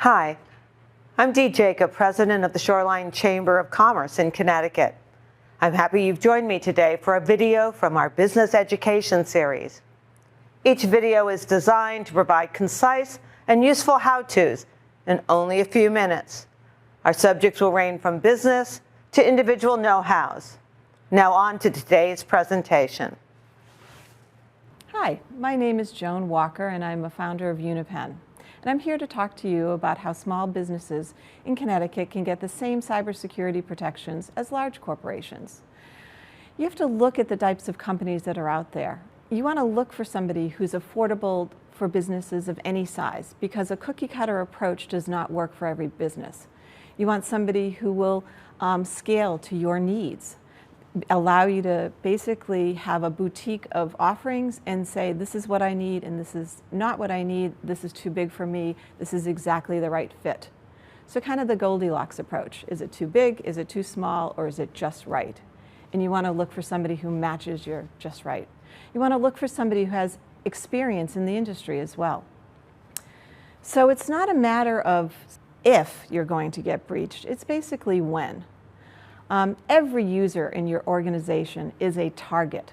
Hi, I'm Dee Jacob, President of the Shoreline Chamber of Commerce in Connecticut. I'm happy you've joined me today for a video from our business education series. Each video is designed to provide concise and useful how-tos in only a few minutes. Our subjects will range from business to individual know-hows. Now on to today's presentation. Hi, my name is Joan Walker and I'm a founder of UNAPEN. And I'm here to talk to you about how small businesses in Connecticut can get the same cybersecurity protections as large corporations. You have to look at the types of companies that are out there. You want to look for somebody who's affordable for businesses of any size, because a cookie-cutter approach does not work for every business. You want somebody who will scale to your needs, allow you to basically have a boutique of offerings and say, this is what I need and this is not what I need, this is too big for me, this is exactly the right fit. So kind of the Goldilocks approach. Is it too big, is it too small, or is it just right? And you want to look for somebody who matches your just right. You want to look for somebody who has experience in the industry as well. So it's not a matter of if you're going to get breached, it's basically when. Every user in your organization is a target,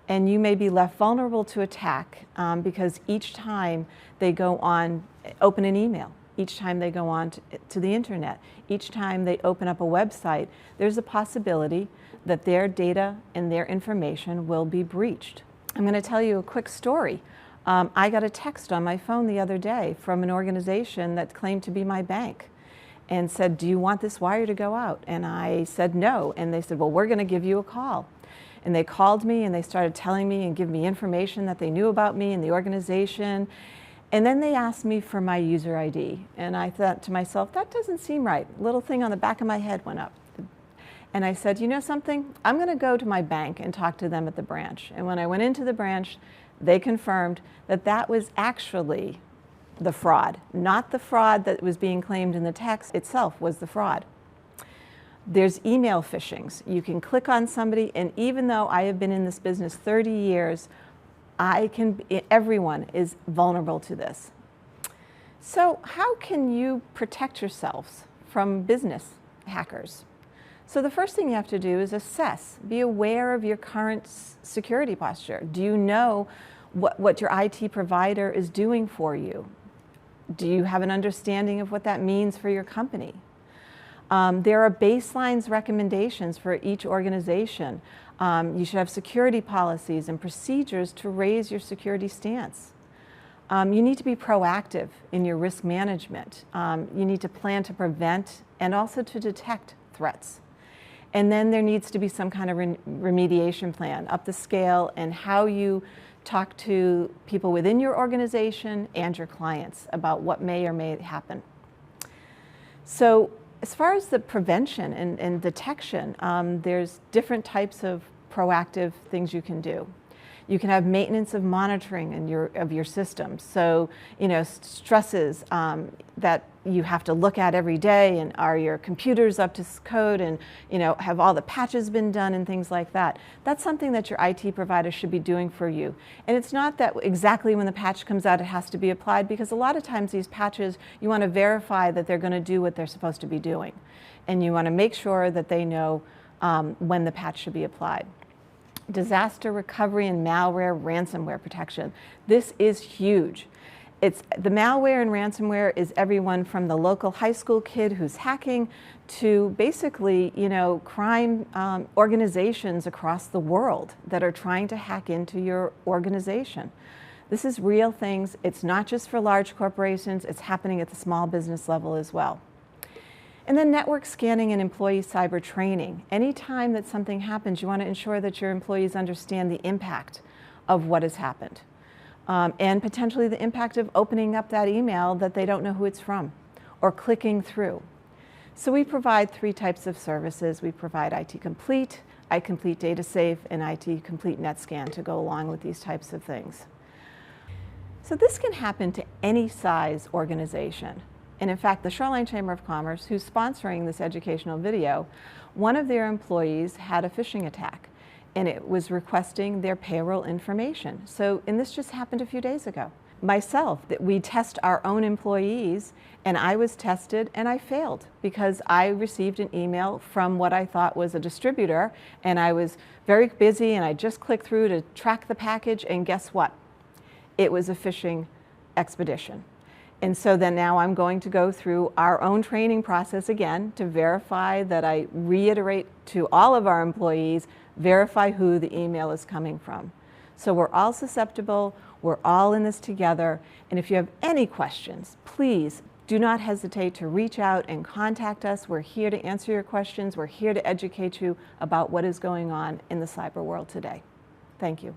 and you may be left vulnerable to attack because each time they go on, open an email, each time they go on to the internet, each time they open up a website, there's a possibility that their data and their information will be breached. I'm going to tell you a quick story. I got a text on my phone the other day from an organization that claimed to be my bank, and said, do you want this wire to go out? And I said no. And they said, well, we're going to give you a call. And they called me and they started telling me and giving me information that they knew about me and the organization. And then they asked me for my user ID. And I thought to myself, that doesn't seem right. A little thing on the back of my head went up. And I said, you know something? I'm going to go to my bank and talk to them at the branch. And when I went into the branch, they confirmed that that was actually the fraud, not the fraud that was being claimed in the text itself was the fraud. There's email phishings. You can click on somebody, and even though I have been in this business 30 years, everyone is vulnerable to this. So how can you protect yourselves from business hackers? So the first thing you have to do is assess, be aware of your current security posture. Do you know what your IT provider is doing for you? Do you have an understanding of what that means for your company? There are baselines recommendations for each organization. You should have security policies and procedures to raise your security stance. You need to be proactive in your risk management. You need to plan to prevent and also to detect threats. And then there needs to be some kind of remediation plan, up the scale, and how you talk to people within your organization and your clients about what may or may happen. So as far as the prevention and detection, there's different types of proactive things you can do. You can have maintenance of monitoring of your system. So, stresses that you have to look at every day, and are your computers up to code, and have all the patches been done and things like that. That's something that your IT provider should be doing for you. And it's not that exactly when the patch comes out it has to be applied, because a lot of times these patches, you want to verify that they're going to do what they're supposed to be doing. And you want to make sure that they know when the patch should be applied. Disaster recovery and malware ransomware protection. This is huge. The malware and ransomware is everyone from the local high school kid who's hacking to basically, crime organizations across the world that are trying to hack into your organization. This is real things. It's not just for large corporations. It's happening at the small business level as well. And then network scanning and employee cyber training. Anytime that something happens, you want to ensure that your employees understand the impact of what has happened. And potentially the impact of opening up that email that they don't know who it's from, or clicking through. So we provide 3 types of services. We provide IT Complete, iComplete Data Safe, and IT Complete NetScan to go along with these types of things. So this can happen to any size organization. And in fact, the Shoreline Chamber of Commerce, who's sponsoring this educational video, one of their employees had a phishing attack. and it was requesting their payroll information. And this just happened a few days ago. Myself, that we test our own employees, and I was tested and I failed because I received an email from what I thought was a distributor, and I was very busy and I just clicked through to track the package, and guess what? It was a phishing expedition. And so then now I'm going to go through our own training process again to verify that I reiterate to all of our employees, verify who the email is coming from. So we're all susceptible, we're all in this together, and if you have any questions, please do not hesitate to reach out and contact us. We're here to answer your questions. We're here to educate you about what is going on in the cyber world today. Thank you.